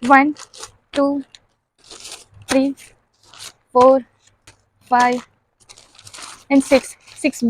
1, 2, 3, 4, 5 and 6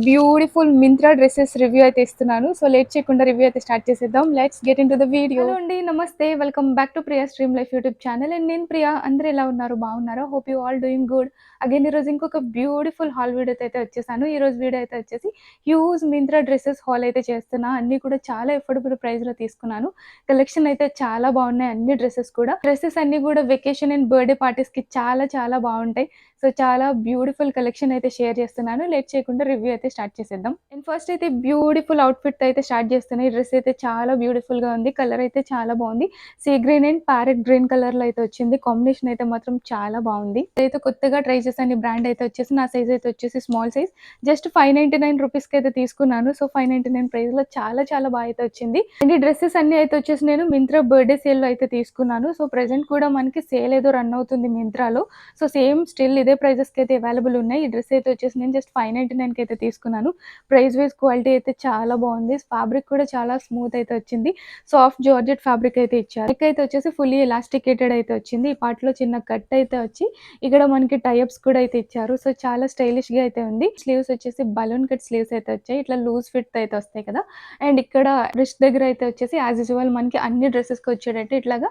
beautiful Myntra dresses review అయితే ఇస్తున్నాను. So late చేయకుండా రివ్యూ అయితే స్టార్ట్ చేసేద్దాం. Let's get into the video. Hello అండి, నమస్తే, welcome back to Priya stream life YouTube channel. And నేను ప్రియా. అందరూ ఎలా ఉన్నారు? బాగున్నారా? Hope you all doing good. Again ఈరోజు ఇంకొక బ్యూటిఫుల్ హాల్ వీడియోతో అయితే వచ్చేసాను. ఈ రోజు వీడియో అయితే వచ్చేసి హ్యూజ్ మింత్రా డ్రెస్సెస్ హాల్ అయితే చేస్తున్నా. అన్ని కూడా చాలా ఎఫోర్డబుల్ ప్రైస్లో తీసుకున్నాను. కలెక్షన్ అయితే చాలా బాగున్నాయి. అన్ని డ్రెస్సెస్ అన్ని కూడా వెకేషన్ అండ్ బర్త్డే పార్టీస్కి చాలా చాలా బాగుంటాయి. సో చాలా బ్యూటిఫుల్ కలెక్షన్ అయితే షేర్ చేస్తున్నాను. లేట్ చేయకుండా రివ్యూ అయితే స్టార్ట్ చేసేద్దాం. అండ్ ఫస్ట్ అయితే బ్యూటిఫుల్ అవుట్ఫిట్ అయితే స్టార్ట్ చేస్తున్నాను. ఈ డ్రెస్ అయితే చాలా బ్యూటిఫుల్ గా ఉంది. కలర్ అయితే చాలా బాగుంది. Sea green and parrot green colour లో అయితే వచ్చింది. కాంబినేషన్ అయితే మాత్రం చాలా బాగుంది. అయితే కొత్తగా ట్రై చేశాను. ఈ బ్రాండ్ అయితే వచ్చేసి నా సైజ్ అయితే వచ్చేసి స్మాల్ సైజ్. జస్ట్ 599 రూపీస్ కి అయితే తీసుకున్నాను. సో 599 ప్రైస్ లో చాలా చాలా బాగా అయితే వచ్చింది. అండ్ ఈ డ్రెస్సెస్ అన్ని అయితే వచ్చేసి నేను మింత్రా బర్త్డే సేల్ లో అయితే తీసుకున్నాను. సో ప్రెసెంట్ కూడా మనకి సేల్ ఏదో రన్ అవుతుంది మింత్రాలో. సో సేమ్ స్టిల్ ఇదే ప్రైజెస్కి అయితే అవైలబుల్ ఉన్నాయి. ఈ డ్రెస్ అయితే వచ్చేసి నేను జస్ట్ 599కి అయితే తీసుకున్నాను. ప్రైస్ వైజ్ క్వాలిటీ అయితే చాలా బాగుంది. ఫ్యాబ్రిక్ కూడా చాలా స్మూత్ అయితే వచ్చింది. సాఫ్ట్ జార్జెట్ ఫ్యాబ్రిక్ అయితే ఇచ్చారు. నెక్ అయితే వచ్చేసి ఫుల్లీ ఎలాస్టికేటెడ్ అయితే వచ్చింది. ఈ పార్ట్ లో చిన్న కట్ అయితే వచ్చి ఇక్కడ మనకి టైఅప్స్ కూడా అయితే ఇచ్చారు. సో చాలా స్టైలిష్ గా అయితే ఉంది. స్లీవ్స్ వచ్చేసి బలూన్ కట్ స్లీవ్స్ అయితే వచ్చాయి. ఇట్లా లూజ్ ఫిట్ అయితే వస్తాయి కదా. అండ్ ఇక్కడ రిస్ట్ దగ్గర అయితే వచ్చేసి యాజ్ యూజువల్ మనకి అన్ని డ్రెస్సెస్ కి వచ్చేటట్టు ఇట్లాగా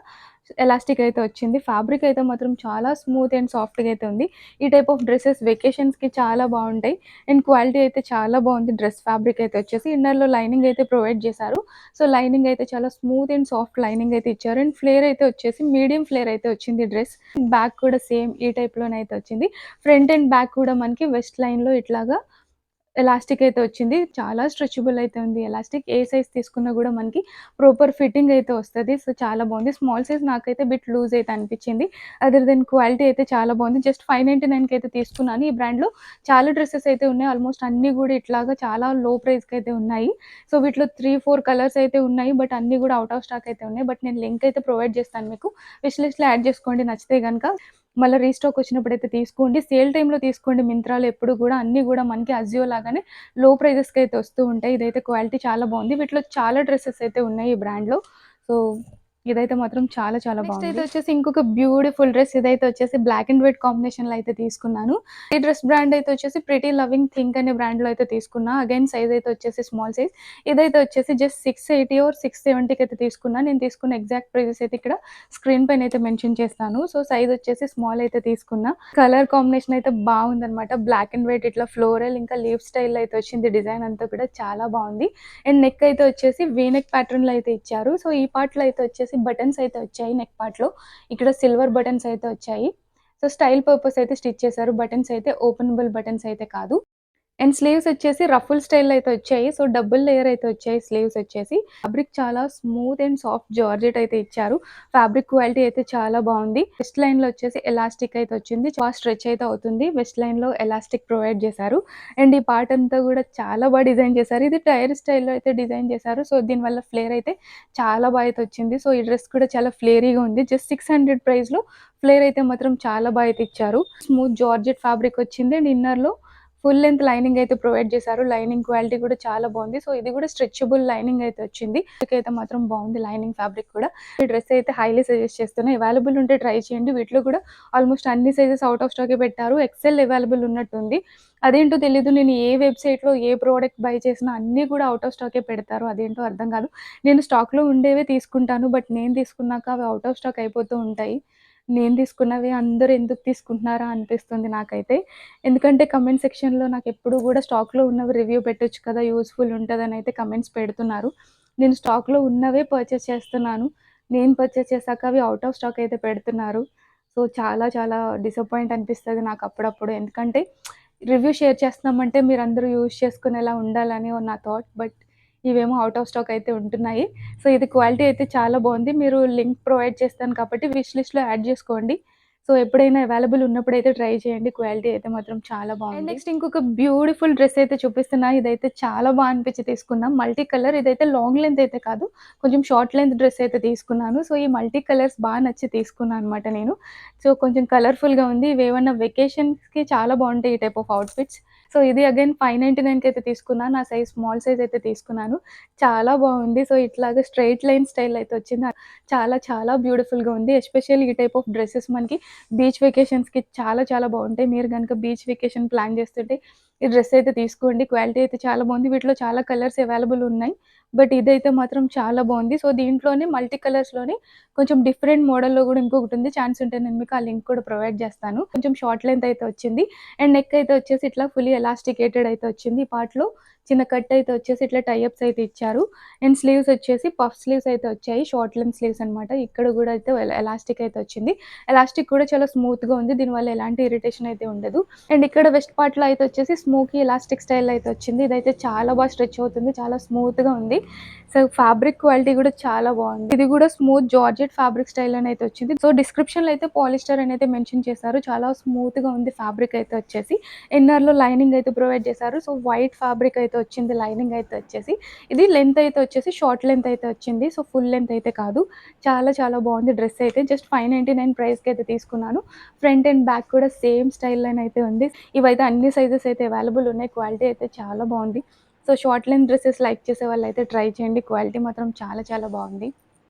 ఎలాస్టిక్ అయితే వచ్చింది. ఫ్యాబ్రిక్ అయితే మాత్రం చాలా స్మూత్ అండ్ సాఫ్ట్‌గా అయితే ఉంది. ఈ టైప్ ఆఫ్ డ్రెసెస్ వెకేషన్స్‌కి చాలా బావుంటాయి. అండ్ క్వాలిటీ అయితే చాలా బావుంది. డ్రెస్ ఫ్యాబ్రిక్ అయితే వచ్చేసి ఇన్నర్‌లో లైనింగ్ అయితే ప్రొవైడ్ చేశారు. సో, లైనింగ్ అయితే చాలా స్మూత్ అండ్ సాఫ్ట్ లైనింగ్ అయితే ఇచ్చారు. అండ్ ఫ్లేర్ అయితే వచ్చేసి మీడియం ఫ్లేర్ అయితే వచ్చింది డ్రెస్. బ్యాక్ కూడా సేమ్ ఈ టైప్‌లోనే అయితే వచ్చింది. ఫ్రంట్ అండ్ బ్యాక్ కూడా మనకి వెస్ట్ లైన్‌లో ఇట్లాగా ఎలాస్టిక్ అయితే వచ్చింది. చాలా స్ట్రెచబుల్ అయితే ఉంది ఎలాస్టిక్. ఏ సైజ్ తీసుకున్నా గూడా మనకి ప్రాపర్ ఫిట్టింగ్ అయితే వస్తది. సో, చాలా బావుంది. స్మాల్ సైజ్ నాకైతే బిట్ లూజ్ అయితే అనిపిచ్చింది. అదర్ దెన్ క్వాలిటీ అయితే చాలా బావుంది. జస్ట్ 599కి అయితే తీసుకున్నాను. ఈ బ్రాండ్‌లో చాలా డ్రెసెస్ అయితే ఉన్నాయి. ఆల్మోస్ట్ అన్నీ గూడా ఇట్లాగా చాలా లో ప్రైస్‌కయితే ఉన్నాయి. సో, వీటిలో 3, 4 కలర్స్ అయితే ఉన్నాయి. బట్ అన్నీ గూడా ఔట్ ఆఫ్ స్టాక్ అయితే ఉన్నాయి. బట్ నేను లింక్ అయితే ప్రొవైడ్ చేస్తాను మీకు. విష్ లిస్ట్‌లో యాడ్ చేసుకోండి నచ్చితే గనక. మళ్ళా రీస్టాక్ వచ్చినప్పుడైతే తీసుకోండి. సేల్ టైమ్‌లో తీసుకోండి మింత్రాలో ఎప్పుడు గూడా. అన్నీ గూడా మనకి అజియో లాగానే లో ప్రైజెస్‌కి అయితే వస్తూ ఉంటాయి. ఇదైతే క్వాలిటీ చాలా బావుంది. వీటిలో చాలా డ్రెసెస్ అయితే ఉన్నాయి ఈ బ్రాండ్‌లో. సో, ఇదైతే మాత్రం చాలా చాలా బావుంది. నెక్స్ట్ అయితే వచ్చేసి ఇంకొక బ్యూటిఫుల్ డ్రెస్. ఇదైతే వచ్చేసి బ్లాక్ అండ్ వైట్ కాంబినేషన్‌లో అయితే తీసుకున్నాను. ఈ డ్రెస్ బ్రాండ్ అయితే వచ్చేసి ప్రిటీ లవింగ్ థింక్ అనే బ్రాండ్‌లో అయితే తీసుకున్నా. అగైన్ సైజ్ అయితే వచ్చేసి స్మాల్ సైజ్. ఇదైతే వచ్చేసి జస్ట్ 680 ఆర్ 670కి అయితే తీసుకున్నా. నేను తీసుకున్న ఎగ్జాక్ట్ ప్రైజెస్ అయితే ఇక్కడ స్క్రీన్ పైన అయితే మెన్షన్ చేస్తాను. సో, సైజ్ వచ్చేసి స్మాల్ అయితే తీసుకున్నా. కలర్ కాంబినేషన్ అయితే బాగుందనమాట. బ్లాక్ అండ్ వైట్ ఇట్లా ఫ్లోరల్ ఇంకా లీఫ్ స్టైల్‌లో అయితే వచ్చింది. డిజైన్ అంతా కూడా చాలా బాగుంది. అండ్ నెక్ అయితే వచ్చేసి వీ నెక్ ప్యాటర్న్‌లో అయితే ఇచ్చారు. సో, ఈ పార్ట్‌లో అయితే వచ్చేసి బటన్స్ అయితే వచ్చాయి నెక్ పార్ట్‌లో. ఇక్కడ సిల్వర్ బటన్స్ అయితే వచ్చాయి. సో, స్టైల్ పర్పస్ అయితే స్టిచ్ చేశారు. బటన్స్ అయితే ఓపెనబుల్ బటన్స్ అయితే కాదు. అండ్ స్లీవ్స్ వచ్చేసి రఫుల్ స్టైల్‌లో అయితే వచ్చాయి. సో, డబుల్ లేయర్ అయితే వచ్చాయి స్లీవ్స్ వచ్చేసి. ఫ్యాబ్రిక్ చాలా స్మూత్ అండ్ సాఫ్ట్ జార్జెట్ అయితే ఇచ్చారు. ఫ్యాబ్రిక్ క్వాలిటీ అయితే చాలా బావుంది. వెస్ట్ లైన్‌లో వచ్చేసి ఎలాస్టిక్ అయితే వచ్చింది. బాగా స్ట్రెచ్ అయితే అవుతుంది. వెస్ట్ లైన్‌లో ఎలాస్టిక్ ప్రొవైడ్ చేశారు. అండ్ ఈ పార్ట్ అంతా కూడా చాలా బాగా డిజైన్ చేశారు. ఇది టైర్ స్టైల్‌లో అయితే డిజైన్ చేశారు. సో, దీనివల్ల ఫ్లేర్ అయితే చాలా బాగా అయితే వచ్చింది. సో, ఈ డ్రెస్ కూడా చాలా ఫ్లేరీగా ఉంది. జస్ట్ 600 ప్రైస్‌లో ఫ్లేర్ అయితే మాత్రం చాలా బాగా అయితే ఇచ్చారు. స్మూత్ జార్జెట్ ఫ్యాబ్రిక్ వచ్చింది. అండ్ ఇన్నర్‌లో ఫుల్ లెంత్ లైనింగ్ అయితే ప్రొవైడ్ చేశారు. లైనింగ్ క్వాలిటీ కూడా చాలా బాగుంది. సో, ఇది కూడా స్ట్రెచబుల్ లైనింగ్ అయితే వచ్చింది. అయితే మాత్రం బాగుంది లైనింగ్ ఫ్యాబ్రిక్ కూడా. ఈ డ్రెస్ అయితే హైలీ సజెస్ట్ చేస్తున్నా. అవైలబుల్ ఉంటే ట్రై చేయండి. వీటిలో కూడా ఆల్మోస్ట్ అన్ని సైజెస్ ఔట్ ఆఫ్ స్టాకే పెట్టారు. ఎక్సెల్ అవైలబుల్ ఉన్నట్టుంది. అదేంటో తెలీదు. నేను ఏ వెబ్‌సైట్‌లో ఏ ప్రోడక్ట్ బై చేసినా అన్నీ కూడా ఔట్ ఆఫ్ స్టాకే పెడతారు. అదేంటో అర్థం కాదు. నేను స్టాక్‌లో ఉండేవే తీసుకుంటాను. బట్ నేను తీసుకున్నాక అవి ఔట్ ఆఫ్ స్టాక్ అయిపోతూ ఉంటాయి. నేను తీసుకున్నవి అందరూ ఎందుకు తీసుకుంటున్నారా అనిపిస్తుంది నాకైతే. ఎందుకంటే కమెంట్ సెక్షన్‌లో నాకెప్పుడు గూడా స్టాక్‌లో ఉన్నవి రివ్యూ పెట్టొచ్చు కదా! యూజ్‌ఫుల్ ఉంటదనైతే కమెంట్స్ పెడుతున్నారు. నేను స్టాక్‌లో ఉన్నవే పర్చేస్ చేస్తున్నాను. నేను పర్చేస్ చేశాక అవి ఔట్ ఆఫ్ స్టాక్ అయితే పెడుతున్నారు. సో, చాలా చాలా డిసప్పాయింట్ అనిపిస్తది నాకప్పుడప్పుడు. ఎందుకంటే రివ్యూ షేర్ చేస్తున్నామంటే మీరందరూ యూజ్ చేసుకునేలా ఉండాలని నా థాట్. బట్ ఇవేమో ఔట్ ఆఫ్ స్టాక్ అయితే ఉంటున్నాయి. సో, ఇది క్వాలిటీ అయితే చాలా బావుంది. మీరు లింక్ ప్రొవైడ్ చేస్తాను కాబట్టి విష్ లిస్ట్‌లో యాడ్ జేసుకోండి. సో, ఎప్పుడైనా అవైలబుల్ ఉన్నప్పుడైతే ట్రై చేయండి. క్వాలిటీ అయితే మాత్రం చాలా బావుంది. అండ్ నెక్స్ట్ ఇంకొక బ్యూటిఫుల్ డ్రెస్ అయితే చూపిస్తున్నా. ఇదైతే చాలా అనిపించి తీసుకున్నా. మల్టీ కలర్ ఇదైతే లాంగ్ లెంత్ అయితే కాదు. కొంచెం షార్ట్ లెంత్ డ్రెస్ అయితే తీసుకున్నాను. సో, ఈ మల్టీ కలర్స్ నచ్చి తీసుకున్నా అనమాట నేను. సో, కొంచెం కలర్‌ఫుల్‌గా ఉంది. ఇవేవన్నా వెకేషన్స్‌కి చాలా బావుంటాయి ఈ టైప్ ఆఫ్ అవుట్‌ఫిట్స్. సో ఇది అగైన్ 599కి అయితే తీసుకున్నా. నా సైజ్ స్మాల్ సైజ్ అయితే తీసుకున్నాను. చాలా బాగుంది. సో ఇట్లాగా స్ట్రెయిట్ లైన్ స్టైల్ అయితే వచ్చింది. చాలా చాలా బ్యూటిఫుల్‌గా ఉంది. ఎస్పెషల్లీ ఈ టైప్ ఆఫ్ డ్రెసెస్ మనకి బీచ్ వెకేషన్స్‌కి చాలా చాలా బావుంటాయి. మీరు గనుక బీచ్ వెకేషన్ ప్లాన్ చేస్తుంటే ఈ డ్రెస్ అయితే తీసుకోండి. క్వాలిటీ అయితే చాలా బాగుంది. వీటిలో చాలా కలర్స్ అవైలబుల్ ఉన్నాయి. బట్ ఇదైతే మాత్రం చాలా బాగుంది. సో దీంట్లోనే మల్టీ కలర్స్‌లోనే కొంచెం డిఫరెంట్ మోడల్‌లో గూడా ఇంకొకటుంది. ఛాన్స్ ఉంటే నేను మీకు ఆ లింక్ కూడా ప్రొవైడ్ చేస్తాను. కొంచెం షార్ట్ లెంత్ అయితే వచ్చింది. అండ్ నెక్ అయితే వచ్చేసి ఇట్లా ఫుల్లీ ఎలాస్టికేటెడ్ అయితే వచ్చింది. ఈ పార్ట్‌లో చిన్న కట్ అయితే వచ్చేసి ఇట్లా టై అప్స్ అయితే ఇచ్చారు. అండ్ స్లీవ్స్ వచ్చేసి పఫ్ స్లీవ్స్ అయితే వచ్చాయి. షార్ట్ లెంత్ స్లీవ్స్ అనమాట. ఇక్కడ గూడా అయితే ఎలాస్టిక్ అయితే వచ్చింది. ఎలాస్టిక్ కూడా చాలా స్మూత్‌గా ఉంది. దీనివల్ల ఎలాంటి ఇరిటేషన్ అయితే ఉండదు. అండ్ ఇక్కడ వెస్ట్ పార్ట్‌లో అయితే వచ్చేసి స్మోకీ ఎలాస్టిక్ స్టైల్‌లో అయితే వచ్చింది. ఇదైతే చాలా బాగా స్ట్రెచ్ అవుతుంది. చాలా స్మూత్‌గా ఉంది. సో ఫ్యాబ్రిక్ క్వాలిటీ కూడా చాలా బాగుంది. ఇది కూడా స్మూత్ జార్జెట్ ఫ్యాబ్రిక్ స్టైల్‌లోనే అయితే వచ్చింది. సో డిస్క్రిప్షన్‌లో అయితే పాలిస్టర్ అని అయితే మెన్షన్ చేశారు. చాలా స్మూత్‌గా ఉంది ఫ్యాబ్రిక్ అయితే వచ్చేసి. ఇన్నర్‌లో లైనింగ్ అయితే ప్రొవైడ్ చేశారు. సో వైట్ ఫ్యాబ్రిక్ అయితే వచ్చింది. లైనింగ్ అయితే వచ్చేసి. ఇది లెంత్ అయితే వచ్చేసి షార్ట్ లెంత్ అయితే వచ్చింది. సో ఫుల్ లెంత్ అయితే కాదు. చాలా చాలా బాగుంది డ్రెస్ అయితే. జస్ట్ 599 ప్రైస్‌కి అయితే తీసుకున్నాను. ఫ్రంట్ అండ్ బ్యాక్ కూడా సేమ్ స్టైల్‌లోనే అయితే ఉంది. ఇవైతే అన్ని సైజెస్ అయితే అవైలబుల్ ఉన్నాయి. క్వాలిటీ అయితే చాలా బాగుంది. So short length dresses like చేసే వాళ్ళైతే ట్రై చేయండి. క్వాలిటీ మాత్రం చాలా చాలా బాగుంది.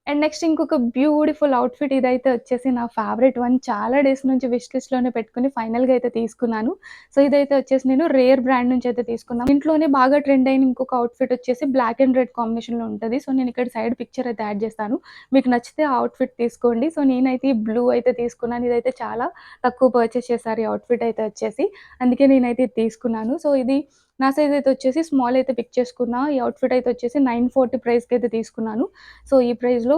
అండ్ నెక్స్ట్ ఇంకొక బ్యూటిఫుల్ అవుట్‌ఫిట్ ఇదైతే వచ్చేసి నా ఫేవరెట్ వన్. చాలా డేస్ నుంచి విష్ లిస్ట్‌లోనే పెట్టుకొని ఫైనల్‌గా అయితే తీసుకున్నాను. సో ఇదైతే వచ్చేసి నేను రేర్ బ్రాండ్ నుంచి అయితే తీసుకున్నాను. ఇంట్లోనే బాగా ట్రెండ్ అయిన ఇంకొక అవుట్‌ఫిట్ వచ్చేసి బ్లాక్ అండ్ రెడ్ కాంబినేషన్‌లో ఉంటది. సో నేను ఇక్కడ సైడ్ పిక్చర్ అయితే యాడ్ చేస్తాను. మీకు నచ్చితే ఆ అవుట్‌ఫిట్ తీసుకోండి. సో నేనైతే ఈ బ్లూ అయితే తీసుకున్నాను. ఇదైతే చాలా తక్కువ పర్చేస్ చేశారు ఈ అవుట్‌ఫిట్ అయితే వచ్చేసి. అందుకే నేనైతే ఇది తీసుకున్నాను. సో ఇది నా సైజ్ అయితే వచ్చేసి స్మాల్ అయితే పిక్ చేసుకున్నా. ఈ అవుట్‌ఫిట్ అయితే వచ్చేసి 940 ప్రైస్‌కైతే తీసుకున్నాను. సో ఈ ప్రైస్‌లో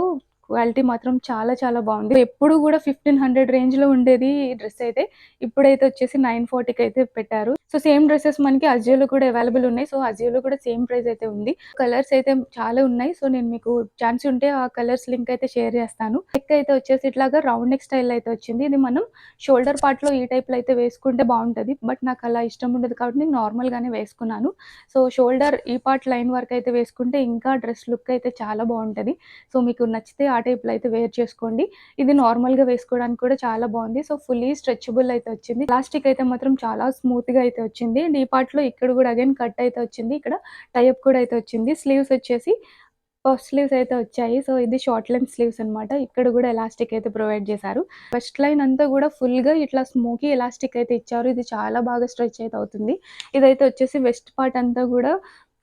క్వాలిటీ మాత్రం చాలా చాలా బాగుంది. ఎప్పుడు గూడా 1500 రేంజ్‌లో ఉండేది ఈ డ్రెస్ అయితే. ఇప్పుడైతే వచ్చేసి 940కి అయితే పెట్టారు. సో సేమ్ డ్రెసెస్ మనకి అజియోలో కూడా అవైలబుల్ ఉన్నాయి. సో అజియోలో కూడా సేమ్ ప్రైస్ అయితే ఉంది. కలర్స్ అయితే చాలా ఉన్నాయి. సో నేను మీకు ఛాన్స్ ఉంటే ఆ కలర్స్ లింక్ అయితే షేర్ చేస్తాను. నెక్ అయితే వచ్చేసి ఇట్లాగా రౌండ్ నెక్ స్టైల్‌లో అయితే వచ్చింది. ఇది మనం షోల్డర్ పార్ట్‌లో ఈ టైప్‌లో అయితే వేసుకుంటే బావుంటది. బట్ నాకు అలా ఇష్టం ఉండదు కాబట్టి నేను నార్మల్‌గానే వేసుకున్నాను. సో షోల్డర్ ఈ పార్ట్ లైన్ వరకు అయితే వేసుకుంటే ఇంకా డ్రెస్ లుక్ అయితే చాలా బావుంటది. సో మీకు నచ్చితే ఆ టైప్‌లో అయితే వేర్ చేసుకోండి. ఇది నార్మల్‌గా వేసుకోవడానికి కూడా చాలా బావుంది. సో ఫుల్లీ స్ట్రెచబుల్ అయితే వచ్చింది. ఎలాస్టిక్ అయితే మాత్రం చాలా స్మూత్‌గా అయితే వచ్చింది. అండ్ ఈ పార్ట్‌లో ఇక్కడ కూడా అగైన్ కట్ అయితే వచ్చింది. ఇక్కడ టై అప్ కూడా అయితే వచ్చింది. స్లీవ్స్ వచ్చేసి పఫ్ స్లీవ్స్ అయితే వచ్చాయి. సో ఇది షార్ట్ లెంత్ స్లీవ్స్ అనమాట. ఇక్కడ కూడా ఎలాస్టిక్ అయితే ప్రొవైడ్ చేశారు. వెస్ట్ లైన్ అంతా కూడా ఫుల్‌గా ఇట్లా స్మోకీ ఎలాస్టిక్ అయితే ఇచ్చారు. ఇది చాలా బాగా స్ట్రెచ్ అయితే అవుతుంది. ఇదైతే వచ్చేసి వెస్ట్ పార్ట్ అంతా కూడా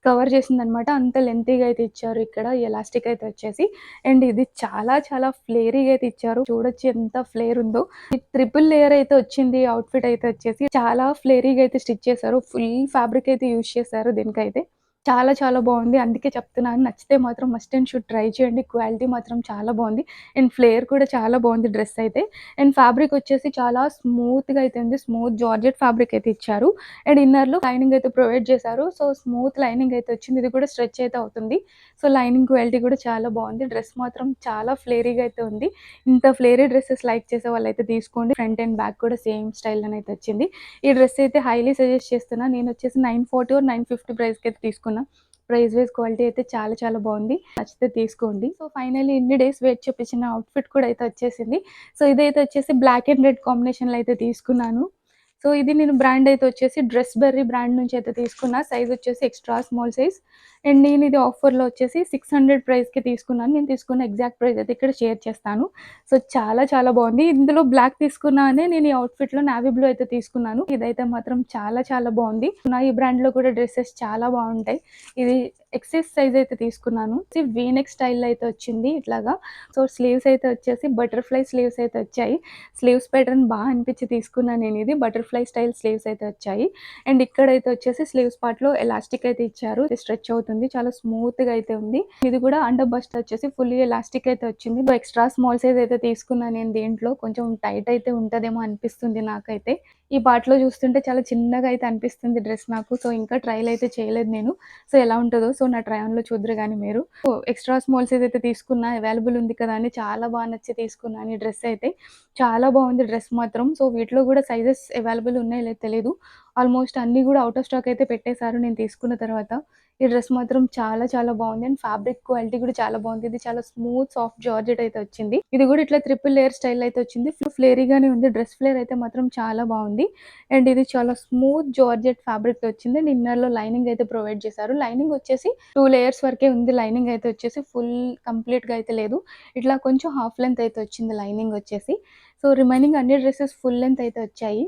కవర్ చేసిందనమాట. అంత లెంతీగా అయితే ఇచ్చారు ఇక్కడ ఎలాస్టిక్ అయితే వచ్చేసి. అండ్ ఇది చాలా చాలా ఫ్లేరీగా అయితే ఇచ్చారు. చూడొచ్చు ఎంత ఫ్లేర్ ఉందో. ఈ ట్రిపుల్ లేయర్ అయితే వచ్చింది అవుట్‌ఫిట్ అయితే వచ్చేసి. చాలా ఫ్లేరీగా అయితే స్టిచ్ చేశారు. ఫుల్ ఫ్యాబ్రిక్ అయితే యూజ్ చేశారు దీనికైతే. చాలా చాలా బావుంది. అందుకే చెప్తున్నాను. నచ్చితే మాత్రం మస్ట్ అండ్ షుడ్ ట్రై చేయండి. క్వాలిటీ మాత్రం చాలా బావుంది. అండ్ ఫ్లేర్ కూడా చాలా బావుంది డ్రెస్ అయితే. అండ్ ఫ్యాబ్రిక్ వచ్చేసి చాలా స్మూత్‌గా అయితే ఉంది. స్మూత్ జార్జెట్ ఫ్యాబ్రిక్ అయితే ఇచ్చారు. అండ్ ఇన్నర్‌లో లైనింగ్ అయితే ప్రొవైడ్ చేశారు. సో, స్మూత్ లైనింగ్ అయితే వచ్చింది. ఇది కూడా స్ట్రెచ్ అయితే అవుతుంది. సో, లైనింగ్ క్వాలిటీ కూడా చాలా బావుంది. డ్రెస్ మాత్రం చాలా ఫ్లేరీగా అయితే ఉంది. ఇంత ఫ్లేరీ డ్రెసెస్ లైక్ చేసే వాళ్ళైతే తీసుకోండి. ఫ్రంట్ అండ్ బ్యాక్ కూడా సేమ్ స్టైల్‌లోనైతే వచ్చింది. ఈ డ్రెస్ అయితే హైలీ సజెస్ట్ చేస్తున్నా. నేనొచ్చేసి 940 ఆర్ 950 ప్రైస్‌కైతే తీసుకున్నా. ప్రైస్ వైస్ క్వాలిటీ అయితే చాలా చాలా బావుంది. నచ్చితే తీసుకోండి. సో, ఫైనల్లీ ఇన్ని డేస్ వెయిట్ చేపించిన అవుట్‌ఫిట్ కూడా అయితే వచ్చేసింది. సో, ఇదైతే వచ్చేసి బ్లాక్ అండ్ రెడ్ కాంబినేషన్‌లో అయితే తీసుకున్నాను. సో, ఇది నేను బ్రాండ్ అయితే వచ్చేసి డ్రెస్ బెర్రీ బ్రాండ్ నుంచి అయితే తీసుకున్నా. సైజ్ వచ్చేసి ఎక్స్‌ట్రా స్మాల్ సైజ్. అండ్ నేను ఇది ఆఫర్‌లో వచ్చేసి 600 ప్రైస్‌కి తీసుకున్నాను. నేను తీసుకున్న ఎగ్జాక్ట్ ప్రైస్ అయితే ఇక్కడ షేర్ చేస్తాను. సో, చాలా చాలా బావుంది. ఇందులో బ్లాక్ తీసుకున్నానే నేను ఈ అవుట్‌ఫిట్‌లో నేవీ బ్లూ అయితే తీసుకున్నాను. ఇదైతే మాత్రం చాలా చాలా బావుంది. ఈ బ్రాండ్‌లో కూడా డ్రెసెస్ చాలా బావుంటాయి. ఇది ఎక్సెస్ సైజ్ అయితే తీసుకున్నాను. వీ నెక్ స్టైల్‌లో అయితే వచ్చింది ఇట్లాగా. సో, స్లీవ్స్ అయితే వచ్చేసి బటర్‌ఫ్లై స్లీవ్స్ అయితే వచ్చాయి. స్లీవ్స్ ప్యాటర్న్ అనిపించి తీసుకున్నాను నేనిది. బటర్‌ఫ్లై స్టైల్ స్లీవ్స్ అయితే వచ్చాయి. అండ్ ఇక్కడైతే వచ్చేసి స్లీవ్స్ పార్ట్‌లో ఎలాస్టిక్ అయితే ఇచ్చారు. ఇది స్ట్రెచ్ అవుతుంది. చాలా స్మూత్‌గా అయితే ఉంది. ఇది కూడా అండర్ బస్ట్ వచ్చేసి ఫుల్లీ ఎలాస్టిక్ అయితే వచ్చింది. ఎక్స్‌ట్రా స్మాల్ సైజ్ అయితే తీసుకున్నాను నేను దీంట్లో. కొంచెం టైట్ అయితే ఉంటదేమో అనిపిస్తుంది నాకైతే. ఈ పార్ట్‌లో చూస్తుంటే చాలా చిన్నగా అయితే అనిపిస్తుంది డ్రెస్ నాకు. సో, ఇంకా ట్రైల్ అయితే చేయలేదు నేను. సో, ఎలా ఉంటదో నా ట్రై ఆన్‌లో చూద్దురు గానీ మీరు. సో, ఎక్స్‌ట్రా స్మాల్ సైజ్ అయితే తీసుకున్నా. అవైలబుల్ ఉంది కదా అని చాలా నచ్చి తీసుకున్నాను ఈ డ్రెస్ అయితే. చాలా బావుంది డ్రెస్ మాత్రం. సో, వీటిలో కూడా సైజెస్ అవైలబుల్ ఉన్నాయో లేదో తెలీదు. ఆల్మోస్ట్ అన్నీ కూడా ఔట్ ఆఫ్ స్టాక్ అయితే పెట్టేశారు నేను తీసుకున్న తర్వాత. ఈ డ్రెస్ మాత్రం చాలా చాలా బాగుంది. అండ్ ఫ్యాబ్రిక్ క్వాలిటీ కూడా చాలా బాగుంది. ఇది చాలా స్మూత్ సాఫ్ట్ జార్జెట్ అయితే వచ్చింది. ఇది కూడా ఇట్లా ట్రిపుల్ లేయర్ స్టైల్ అయితే వచ్చింది. ఫ్లేరీగానే ఉంది. డ్రెస్ ఫ్లేర్ అయితే మాత్రం చాలా బాగుంది. అండ్ ఇది చాలా స్మూత్ జార్జెట్ ఫ్యాబ్రిక్ తో వచ్చింది. అండ్ ఇన్నర్ లో లైనింగ్ అయితే ప్రొవైడ్ చేశారు. లైనింగ్ వచ్చేసి 2 లేయర్స్ వరకే ఉంది. లైనింగ్ అయితే వచ్చేసి ఫుల్ కంప్లీట్ గా అయితే లేదు. ఇట్లా కొంచెం హాఫ్ లెంత్ అయితే వచ్చింది లైనింగ్ వచ్చేసి. సో రిమైనింగ్ అన్ని డ్రెసెస్ ఫుల్ లెంత్ అయితే వచ్చాయి.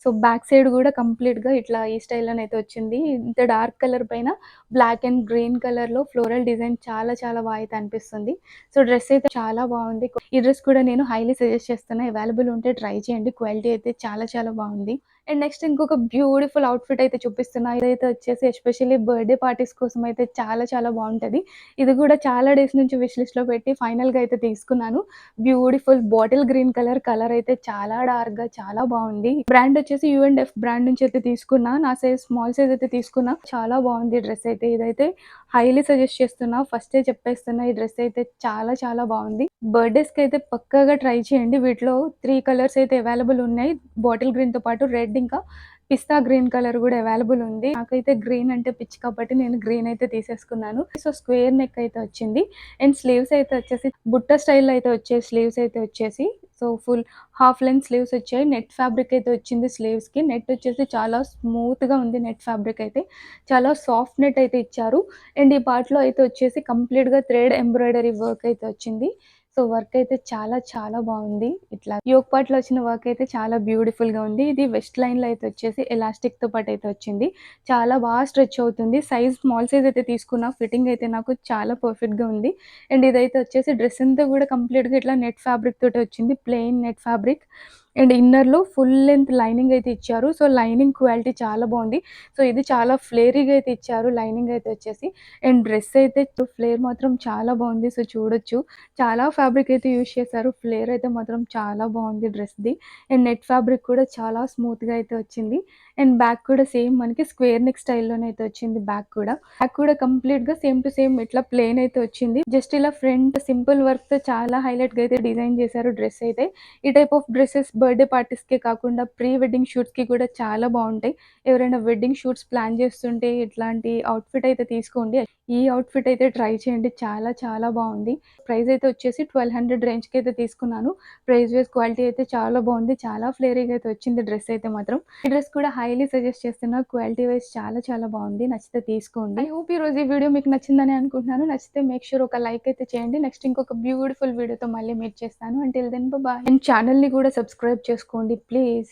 సో బ్యాక్ సైడ్ కూడా కంప్లీట్‌గా ఇట్లా ఈ స్టైల్‌లోనైతే వచ్చింది. ఇంత డార్క్ కలర్ పైన బ్లాక్ అండ్ గ్రీన్ కలర్‌లో ఫ్లోరల్ డిజైన్ చాలా చాలా బా అయితే అనిపిస్తుంది. సో డ్రెస్ అయితే చాలా బావుంది. ఈ డ్రెస్ కూడా నేను హైలీ సజెస్ట్ చేస్తున్నా. అవైలబుల్ ఉంటే ట్రై చేయండి. క్వాలిటీ అయితే చాలా చాలా బావుంది. అండ్ నెక్స్ట్ ఇంకొక బ్యూటిఫుల్ అవుట్‌ఫిట్ అయితే చూపిస్తున్నా. ఇదైతే వచ్చేసి ఎస్పెషల్లీ బర్త్‌డే పార్టీస్ కోసం అయితే చాలా చాలా బావుంటది. ఇది కూడా చాలా డేస్ నుంచి విష్ లిస్ట్‌లో పెట్టి ఫైనల్‌గా అయితే తీసుకున్నాను. బ్యూటిఫుల్ బాటిల్ గ్రీన్ కలర్ అయితే చాలా డార్క్‌గా చాలా బావుంది. బ్రాండ్ వచ్చేసి యూ&ఎఫ్ బ్రాండ్ నుంచి అయితే తీసుకున్నా. నా సైజ్ స్మాల్ సైజ్ అయితే తీసుకున్నా. చాలా బావుంది డ్రెస్ అయితే. ఇదైతే హైలీ సజెస్ట్ చేస్తున్నా. ఫస్టే చెప్పేస్తున్నా ఈ డ్రెస్ అయితే చాలా చాలా బావుంది. బర్త్‌డేస్‌కి అయితే పక్కాగా ట్రై చేయండి. వీటిలో 3 కలర్స్ అయితే అవైలబుల్ ఉన్నాయి. బాటిల్ గ్రీన్‌తో పాటు రెడ్ ఇంకా పిస్తా గ్రీన్ కలర్ కూడా అవైలబుల్ ఉంది. నాకైతే గ్రీన్ అంటే పిచ్చి కాబట్టి నేను గ్రీన్ అయితే తీసేసుకున్నాను. సో స్క్వేర్ నెక్ అయితే వచ్చింది. అండ్ స్లీవ్స్ అయితే వచ్చేసి బుట్ట స్టైల్‌లో అయితే వచ్చాయి స్లీవ్స్ అయితే వచ్చేసి. So full half length sleeves వచ్చాయి. నెట్ ఫ్యాబ్రిక్ అయితే వచ్చింది స్లీవ్స్‌కి. నెట్ వచ్చేసి చాలా స్మూత్‌గా ఉంది నెట్ ఫ్యాబ్రిక్ అయితే. చాలా సాఫ్ట్ నెట్ అయితే ఇచ్చారు. అండ్ ఈ పార్ట్‌లో అయితే వచ్చేసి కంప్లీట్‌గా థ్రెడ్ ఎంబ్రాయిడరీ వర్క్ అయితే వచ్చింది. సో వర్క్ అయితే చాలా చాలా బాగుంది. ఇట్లా యోక్ పార్ట్‌లో వచ్చిన వర్క్ అయితే చాలా బ్యూటిఫుల్‌గా ఉంది. ఇది వెస్ట్ లైన్‌లో అయితే వచ్చేసి ఎలాస్టిక్‌తో పాటు అయితే వచ్చింది. చాలా బాగా స్ట్రెచ్ అవుతుంది. సైజ్ స్మాల్ సైజ్ అయితే తీసుకున్నా. ఫిట్టింగ్ అయితే నాకు చాలా పర్ఫెక్ట్‌గా ఉంది. అండ్ ఇదైతే వచ్చేసి డ్రెస్ అంతా కూడా కంప్లీట్‌గా ఇట్లా నెట్ ఫ్యాబ్రిక్ తోటి వచ్చింది. Plain net fabric. అండ్ ఇన్నర్‌లో ఫుల్ లెంత్ లైనింగ్ అయితే ఇచ్చారు. సో లైనింగ్ క్వాలిటీ చాలా బాగుంది. సో ఇది చాలా ఫ్లేరీగా అయితే ఇచ్చారు లైనింగ్ అయితే వచ్చేసి. అండ్ డ్రెస్ అయితే ఫ్లేర్ మాత్రం చాలా బాగుంది. సో చూడొచ్చు. చాలా ఫ్యాబ్రిక్ అయితే యూజ్ చేశారు. ఫ్లేర్ అయితే మాత్రం చాలా బాగుంది డ్రెస్‌ది. అండ్ నెట్ ఫ్యాబ్రిక్ కూడా చాలా స్మూత్‌గా అయితే వచ్చింది. అండ్ బ్యాక్ కూడా సేమ్ మనకి స్క్వేర్ నెక్ స్టైల్‌లోనే అయితే వచ్చింది బ్యాక్ కూడా. బ్యాక్ కూడా కంప్లీట్‌గా సేమ్ టు సేమ్ ఇట్లా ప్లెయిన్ అయితే వచ్చింది. జస్ట్ ఇలా ఫ్రంట్ సింపుల్ వర్క్‌తో చాలా హైలైట్‌గా అయితే డిజైన్ చేశారు డ్రెస్ అయితే. ఈ టైప్ ఆఫ్ డ్రెసెస్ బర్త్‌డే పార్టీస్‌కే కాకుండా ప్రీ వెడ్డింగ్ షూట్స్‌కి కూడా చాలా బావుంటాయి. ఎవరైనా వెడ్డింగ్ షూట్స్ ప్లాన్ చేస్తుంటే ఇట్లాంటి అవుట్‌ఫిట్ అయితే తీసుకోండి. ఈ అవుట్‌ఫిట్ అయితే ట్రై చేయండి. చాలా చాలా బావుంది. ప్రైస్ అయితే వచ్చేసి 1200 రేంజ్‌కి అయితే తీసుకున్నాను. ప్రైస్ వైస్ క్వాలిటీ అయితే చాలా బావుంది. చాలా ఫ్లేరీగా అయితే వచ్చింది డ్రెస్ అయితే మాత్రం. ఈ డ్రెస్ కూడా హైలీ సజెస్ట్ చేస్తున్నా. క్వాలిటీ వైస్ చాలా చాలా బావుంది. నచ్చితే తీసుకోండి. ఐ హోప్ ఈరోజు ఈ వీడియో మీకు నచ్చిందని అనుకుంటున్నాను. నచ్చితే మేక్ ష్యూర్ ఒక లైక్ అయితే చేయండి. నెక్స్ట్ ఇంకొక బ్యూటిఫుల్ వీడియోతో మళ్ళీ మీట్ చేస్తాను. Until then bye. అండ్ ఛానెల్‌ని కూడా సబ్స్క్రైబ్ చేసుకోండి ప్లీజ్.